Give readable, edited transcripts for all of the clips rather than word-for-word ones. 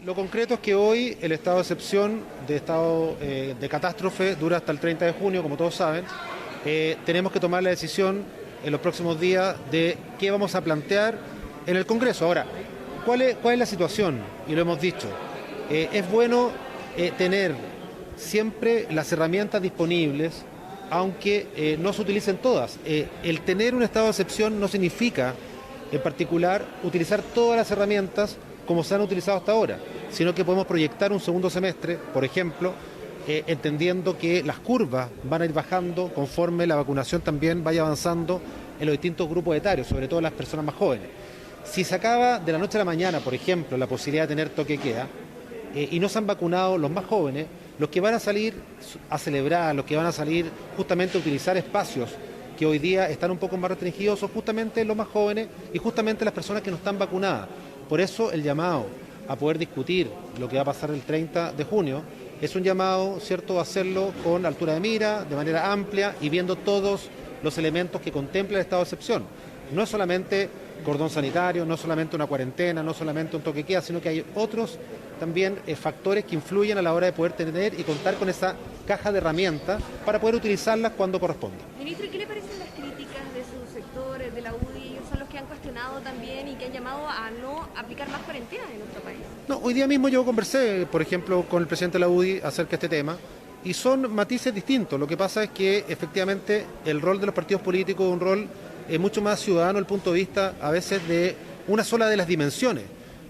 Lo concreto es que hoy el estado de excepción, de estado de catástrofe, dura hasta el 30 de junio, como todos saben. Tenemos que tomar la decisión en los próximos días de qué vamos a plantear en el Congreso. Ahora, ¿cuál es la situación? Y lo hemos dicho. Es bueno tener siempre las herramientas disponibles, aunque no se utilicen todas. El tener un estado de excepción no significa, en particular, utilizar todas las herramientas como se han utilizado hasta ahora, sino que podemos proyectar un segundo semestre, por ejemplo, entendiendo que las curvas van a ir bajando conforme la vacunación también vaya avanzando en los distintos grupos etarios, sobre todo las personas más jóvenes. Si se acaba de la noche a la mañana, por ejemplo, la posibilidad de tener toque de queda, y no se han vacunado los más jóvenes, los que van a salir a celebrar, los que van a salir justamente a utilizar espacios que hoy día están un poco más restringidos, son justamente los más jóvenes y justamente las personas que no están vacunadas. Por eso el llamado a poder discutir lo que va a pasar el 30 de junio es un llamado, ¿cierto?, a hacerlo con altura de mira, de manera amplia y viendo todos los elementos que contempla el estado de excepción. No es solamente cordón sanitario, no es solamente una cuarentena, no es solamente un toque de queda, sino que hay otros también factores que influyen a la hora de poder tener y contar con esa caja de herramientas para poder utilizarlas cuando corresponda. Ministro, ¿qué le parecen las críticas de sus sectores, de la UDI? Son los que han cuestionado también y que han llamado a no aplicar más cuarentenas en nuestro país. No, hoy día mismo yo conversé, por ejemplo, con el presidente de la UDI acerca de este tema y son matices distintos. Lo que pasa es que efectivamente el rol de los partidos políticos es un rol mucho más ciudadano desde el punto de vista a veces de una sola de las dimensiones.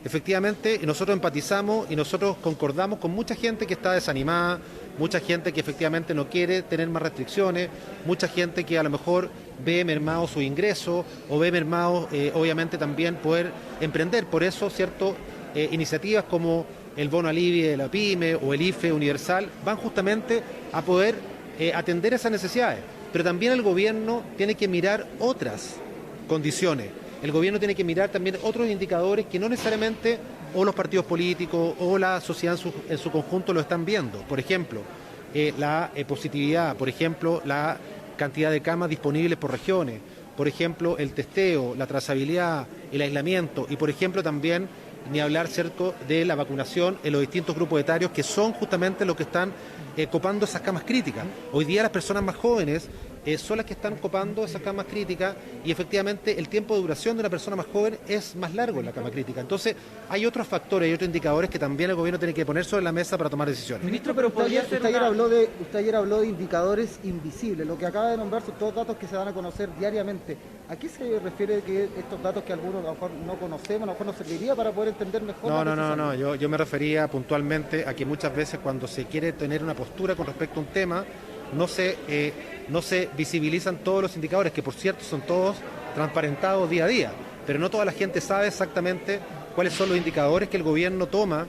Efectivamente, nosotros empatizamos y nosotros concordamos con mucha gente que está desanimada, mucha gente que efectivamente no quiere tener más restricciones, mucha gente que a lo mejor ve mermado su ingreso o ve mermado, obviamente, también poder emprender. Por eso, cierto, iniciativas como el bono alivio de la PYME o el IFE universal van justamente a poder atender esas necesidades. Pero también el gobierno tiene que mirar otras condiciones. El gobierno tiene que mirar también otros indicadores que no necesariamente o los partidos políticos o la sociedad en su conjunto lo están viendo. Por ejemplo, la positividad, por ejemplo, la cantidad de camas disponibles por regiones, por ejemplo, el testeo, la trazabilidad, el aislamiento y, por ejemplo, también ni hablar cerca de la vacunación en los distintos grupos etarios que son justamente los que están copando esas camas críticas. Hoy día las personas más jóvenes son las que están copando esas camas críticas y efectivamente el tiempo de duración de una persona más joven es más largo en la cama crítica. Entonces hay otros factores y otros indicadores que también el gobierno tiene que poner sobre la mesa para tomar decisiones. Ministro, pero usted ayer habló de indicadores invisibles. Lo que acaba de nombrar son todos datos que se van a conocer diariamente. ¿A qué se refiere que estos datos que algunos a lo mejor no conocemos, a lo mejor nos serviría para poder entender mejor? No. Yo me refería puntualmente a que muchas veces cuando se quiere tener una postura con respecto a un tema, no se visibilizan todos los indicadores, que por cierto son todos transparentados día a día, pero no toda la gente sabe exactamente cuáles son los indicadores que el gobierno toma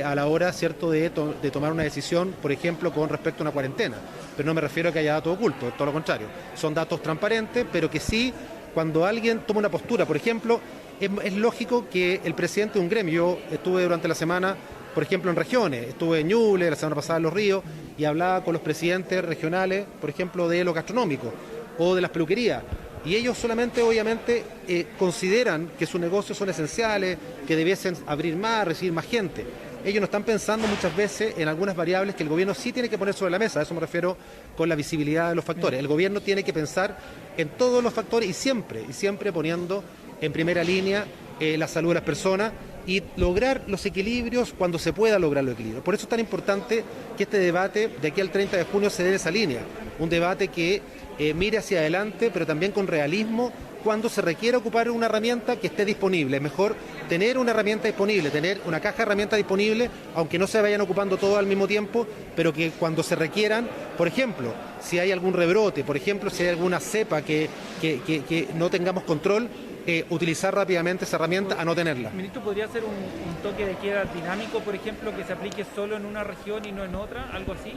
a la hora, cierto, de tomar una decisión, por ejemplo, con respecto a una cuarentena. Pero no me refiero a que haya datos ocultos, todo lo contrario. Son datos transparentes, pero que sí, cuando alguien toma una postura, por ejemplo, es lógico que el presidente de un gremio, yo estuve durante la semana, por ejemplo, en regiones, estuve en Ñuble, la semana pasada en Los Ríos, y hablaba con los presidentes regionales, por ejemplo, de lo gastronómico o de las peluquerías. Y ellos solamente, obviamente, consideran que sus negocios son esenciales, que debiesen abrir más, recibir más gente. Ellos no están pensando muchas veces en algunas variables que el gobierno sí tiene que poner sobre la mesa. A eso me refiero con la visibilidad de los factores. El gobierno tiene que pensar en todos los factores y siempre poniendo en primera línea la salud de las personas y lograr los equilibrios cuando se pueda lograr los equilibrios. Por eso es tan importante que este debate de aquí al 30 de junio se dé en esa línea. Un debate que mire hacia adelante, pero también con realismo, cuando se requiera ocupar una herramienta que esté disponible. Es mejor tener una herramienta disponible, tener una caja de herramientas disponible, aunque no se vayan ocupando todas al mismo tiempo, pero que cuando se requieran, por ejemplo, si hay algún rebrote, por ejemplo, si hay alguna cepa que no tengamos control, utilizar rápidamente esa herramienta a no tenerla. Ministro, ¿podría ser un toque de queda dinámico, por ejemplo, que se aplique solo en una región y no en otra? ¿Algo así?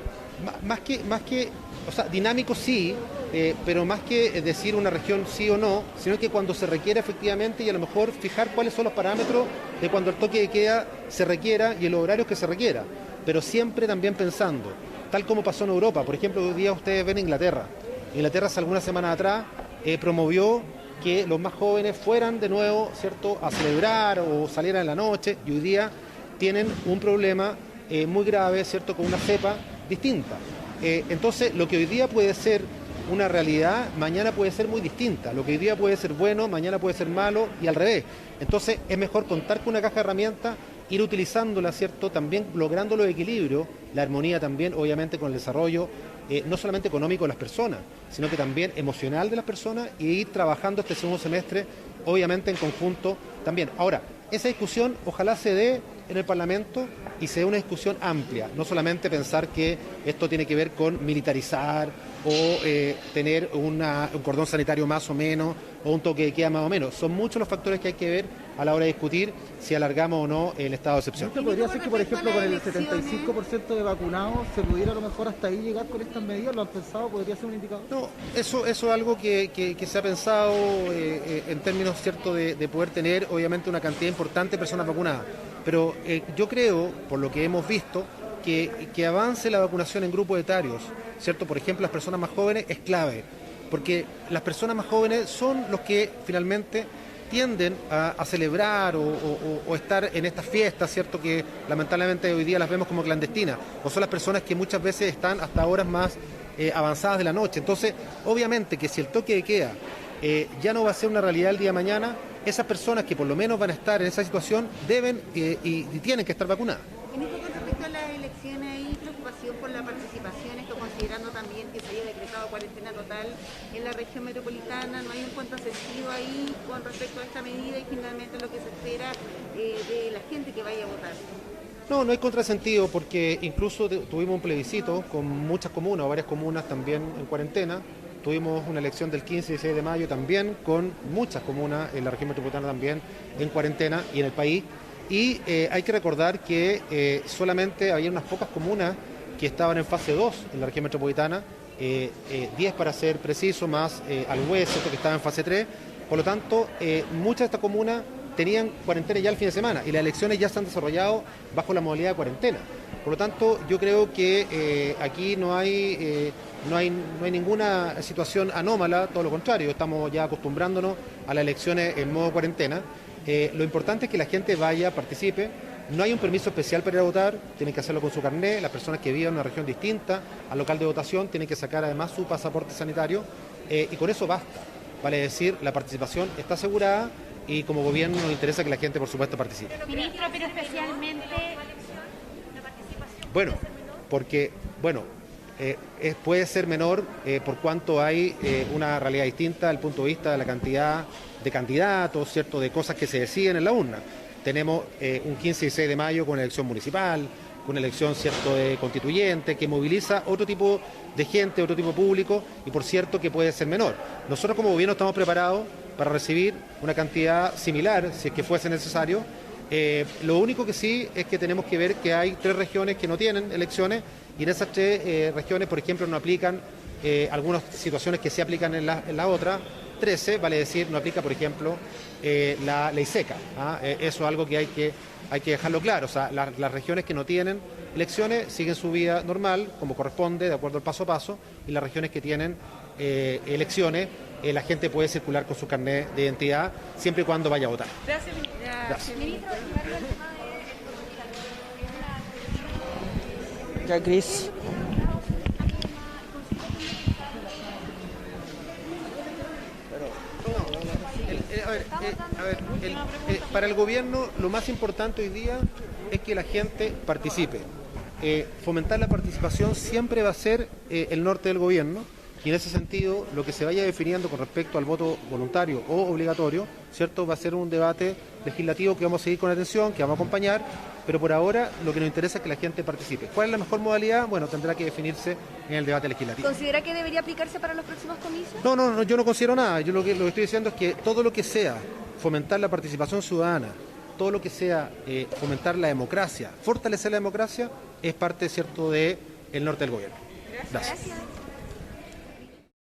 Más que, o sea, dinámico sí, pero más que decir una región sí o no, sino que cuando se requiera efectivamente y a lo mejor fijar cuáles son los parámetros de cuando el toque de queda se requiera y en los horarios que se requiera, pero siempre también pensando, tal como pasó en Europa. Por ejemplo, hoy día ustedes ven Inglaterra. Inglaterra hace algunas semanas atrás promovió que los más jóvenes fueran de nuevo, ¿cierto?, a celebrar o salieran en la noche, y hoy día tienen un problema muy grave, ¿cierto?, con una cepa distinta. Entonces, lo que hoy día puede ser una realidad, mañana puede ser muy distinta. Lo que hoy día puede ser bueno, mañana puede ser malo y al revés. Entonces, es mejor contar con una caja de herramientas, ir utilizándola, ¿cierto?, también logrando los equilibrios, la armonía también, obviamente, con el desarrollo, no solamente económico de las personas, sino que también emocional de las personas, y ir trabajando este segundo semestre, obviamente, en conjunto también. Ahora, esa discusión ojalá se dé en el Parlamento y se dé una discusión amplia, no solamente pensar que esto tiene que ver con militarizar o tener un cordón sanitario más o menos, o un toque de queda más o menos. Son muchos los factores que hay que ver a la hora de discutir si alargamos o no el estado de excepción. ¿Podría ser que, por ejemplo, con el 75% de vacunados se pudiera a lo mejor hasta ahí llegar con estas medidas? ¿Lo han pensado? ¿Podría ser un indicador? No, eso es algo que se ha pensado en términos, ¿cierto?, de poder tener, obviamente, una cantidad importante de personas vacunadas. Pero yo creo, por lo que hemos visto, que avance la vacunación en grupos etarios, ¿cierto? Por ejemplo, las personas más jóvenes es clave, porque las personas más jóvenes son los que finalmente tienden a celebrar o estar en estas fiestas, ¿cierto?, que lamentablemente hoy día las vemos como clandestinas, o son las personas que muchas veces están hasta horas más avanzadas de la noche. Entonces, obviamente que si el toque de queda ya no va a ser una realidad el día de mañana, esas personas que por lo menos van a estar en esa situación deben y tienen que estar vacunadas. Ministro, con respecto a las elecciones, ¿hay preocupación por la participación, esto considerando también que se haya decretado cuarentena total en la región metropolitana? ¿No hay un contrasentido ahí con respecto a esta medida y finalmente lo que se espera de la gente que vaya a votar? No hay contrasentido, porque incluso tuvimos un plebiscito con muchas comunas, o varias comunas también en cuarentena. Tuvimos una elección del 15 y 16 de mayo también con muchas comunas en la región metropolitana también en cuarentena y en el país. Y hay que recordar que solamente había unas pocas comunas que estaban en fase 2 en la región metropolitana, 10 para ser preciso, más Alhué, que estaba en fase 3. Por lo tanto, muchas de estas comunas tenían cuarentena ya el fin de semana y las elecciones ya se han desarrollado bajo la modalidad de cuarentena. Por lo tanto, yo creo que aquí no hay ninguna situación anómala, todo lo contrario, estamos ya acostumbrándonos a las elecciones en modo cuarentena. Lo importante es que la gente vaya, participe. No hay un permiso especial para ir a votar, tienen que hacerlo con su carnet. Las personas que vivan en una región distinta al local de votación tienen que sacar además su pasaporte sanitario y con eso basta. Vale decir, la participación está asegurada y como gobierno nos interesa que la gente, por supuesto, participe. Ministro, pero especialmente... Bueno, porque, puede ser menor por cuanto hay una realidad distinta desde el punto de vista de la cantidad de candidatos, ¿cierto?, de cosas que se deciden en la urna. Tenemos un 15 y 16 de mayo con elección municipal, con elección, ¿cierto?, de constituyente, que moviliza otro tipo de gente, otro tipo de público, y por cierto que puede ser menor. Nosotros como gobierno estamos preparados para recibir una cantidad similar, si es que fuese necesario. Lo único que sí es que tenemos que ver que hay 3 regiones que no tienen elecciones, y en esas 3 regiones, por ejemplo, no aplican algunas situaciones que se aplican en la otra. 13, vale decir, no aplica, por ejemplo, la ley seca. Eso es algo que hay que dejarlo claro. O sea, las regiones que no tienen elecciones siguen su vida normal, como corresponde, de acuerdo al paso a paso, y las regiones que tienen elecciones, la gente puede circular con su carnet de identidad siempre y cuando vaya a votar. Gracias. Ministro, llevaría el tema de... Ya, Cris. Para el gobierno lo más importante hoy día es que la gente participe. Fomentar la participación siempre va a ser el norte del gobierno, y en ese sentido lo que se vaya definiendo con respecto al voto voluntario o obligatorio, ¿cierto?, va a ser un debate legislativo que vamos a seguir con atención, que vamos a acompañar, pero por ahora lo que nos interesa es que la gente participe. ¿Cuál es la mejor modalidad? Bueno, tendrá que definirse en el debate legislativo. ¿Considera que debería aplicarse para los próximos comicios? No, yo no considero nada. Yo lo que estoy diciendo es que todo lo que sea fomentar la participación ciudadana, todo lo que sea fomentar la democracia, fortalecer la democracia, es parte, ¿cierto?, del norte del gobierno. Gracias.